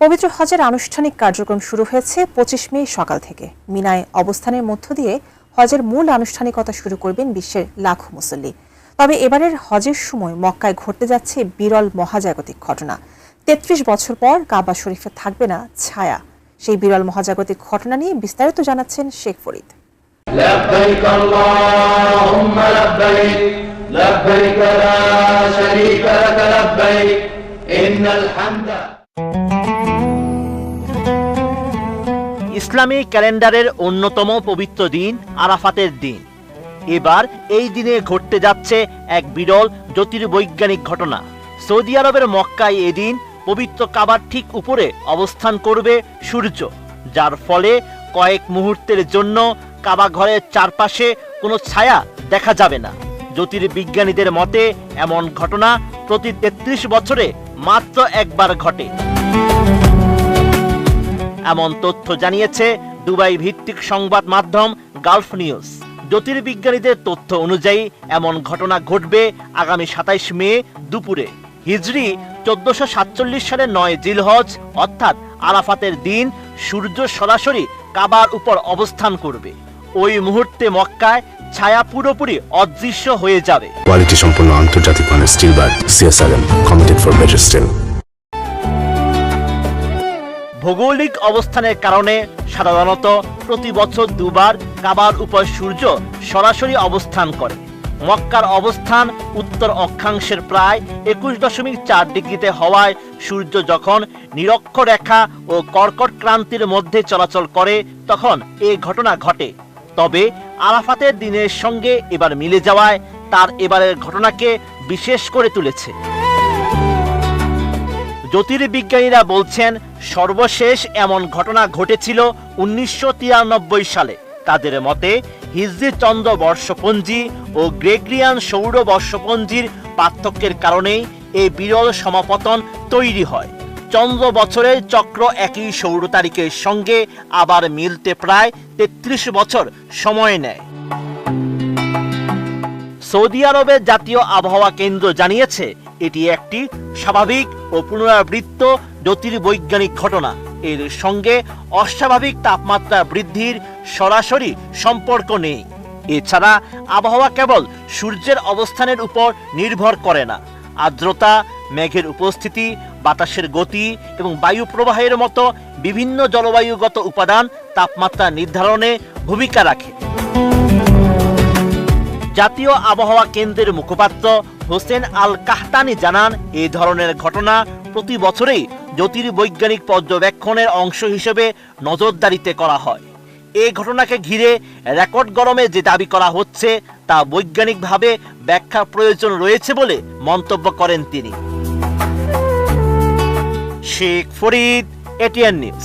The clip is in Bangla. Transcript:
পবিত্র হজের আনুষ্ঠানিক কার্যক্রম শুরু হয়েছে ২৫ মে সকাল থেকে। মিনায় অবস্থানের মধ্য দিয়ে হজের মূল আনুষ্ঠানিকতা শুরু করবেন বিশ্বের লাখো মুসল্লি। তবে এবারের হজের সময় মক্কায় ঘটতে যাচ্ছে বিরল মহাজাগতিক ঘটনা। ৩৩ বছর পর কাবা শরীফে থাকবে না ছায়া। সেই বিরল মহাজাগতিক ঘটনা নিয়ে বিস্তারিত জানাচ্ছেন শেখ ফরিদ। লব্বাইক আল্লাহুম্মা লব্বাইক লব্বাইক লা শারীকা লাক লব্বাইক ইন্নাল হামদা। ইসলামী ক্যালেন্ডারের অন্যতম পবিত্র দিন আরাফাতের দিন। এবার এই দিনে ঘটতে যাচ্ছে এক বিরল জ্যোতির্বৈজ্ঞানিক ঘটনা। সৌদি আরবের মক্কায় এদিন পবিত্র কাবার ঠিক উপরে অবস্থান করবে সূর্য, যার ফলে কয়েক মুহূর্তের জন্য কাবা ঘরের চারপাশে কোনো ছায়া দেখা যাবে না। জ্যোতির্বিজ্ঞানীদের মতে এমন ঘটনা প্রতি ৩৩ বছরে মাত্র একবার ঘটে। এমন তথ্য জানিয়েছে দুবাই ভিত্তিক সংবাদ মাধ্যম গালফ নিউজ। জ্যোতির্বিজ্ঞানীদের তথ্য অনুযায়ী এমন ঘটনা ঘটবে আগামী ২৭ মে দুপুরে। হিজরি ১৪৪৭ সালের ৯ জিলহজ অর্থাৎ আরাফাতের দিন সূর্য সরাসরি কাবার উপর অবস্থান করবে। ওই মুহূর্তে মক্কায় ছায়া পুরোপুরি অদৃশ্য হয়ে যাবে। কোয়ালিটি সম্পন্ন আন্তর্জাতিক মানের still bar CSRM, committed for better still. ভৌগোলিক অবস্থানের কারণে সাধারণত প্রতি বছর দুবার কাবার উপর সূর্য সরাসরি অবস্থান করে। মক্কার অবস্থান উত্তর অক্ষাংশের প্রায় ২১.৪ ডিগ্রিতে হওয়ায় সূর্য যখন নিরক্ষরেখা ও কর্কট ক্রান্তির মধ্যে চলাচল করে তখন এই ঘটনা ঘটে। তবে আরাফাতের দিনের সঙ্গে এবার মিলে যাওয়ায় তার এবারের ঘটনাকে বিশেষ করে তুলেছে। জ্যোতির্বিজ্ঞানীরা বলছেন সর্বশেষ এমন ঘটনা ঘটেছিল ১৯৯৩ সালে। তাদের মতে হিজরি চন্দ্র বর্ষপঞ্জি ও গ্রেগরিয়ান সৌর বর্ষপঞ্জির পার্থক্যের কারণেই এই বিরল সমাপতন তৈরি হয়। চন্দ্র বছরের চক্র একই সৌর তারিখের সঙ্গে আবার মিলতে প্রায় ৩৩ বছর সময় নেয়। সৌদি আরবের জাতীয় আবহাওয়া কেন্দ্র জানিয়েছে এটি একটি স্বাভাবিক ও পুনরাবৃত্ত জ্যোতির্বৈজ্ঞানিক ঘটনা। এর সঙ্গে অস্বাভাবিক তাপমাত্রা বৃদ্ধির সরাসরি সম্পর্ক নেই। এছাড়া আবহাওয়া কেবল সূর্যের অবস্থানের উপর নির্ভর করে না। আর্দ্রতা, মেঘের উপস্থিতি, বাতাসের গতি এবং বায়ু প্রবাহের মতো বিভিন্ন জলবায়ুগত উপাদান তাপমাত্রা নির্ধারণে ভূমিকা রাখে। জাতীয় আবহাওয়া কেন্দ্রের মুখপাত্র হোসেন আল কাহতানি জানান, এই ধরনের ঘটনা প্রতি বছরেই জ্যোতির্বৈজ্ঞানিক পর্যবেক্ষণের অংশ হিসেবে নজরদারিতে করা হয়। এই ঘটনাকে ঘিরে রেকর্ড গরমে যে দাবি করা হচ্ছে তা বৈজ্ঞানিকভাবে ব্যাখ্যা প্রয়োজন রয়েছে বলে মন্তব্য করেন তিনি। Sheikh Farid, ATN news.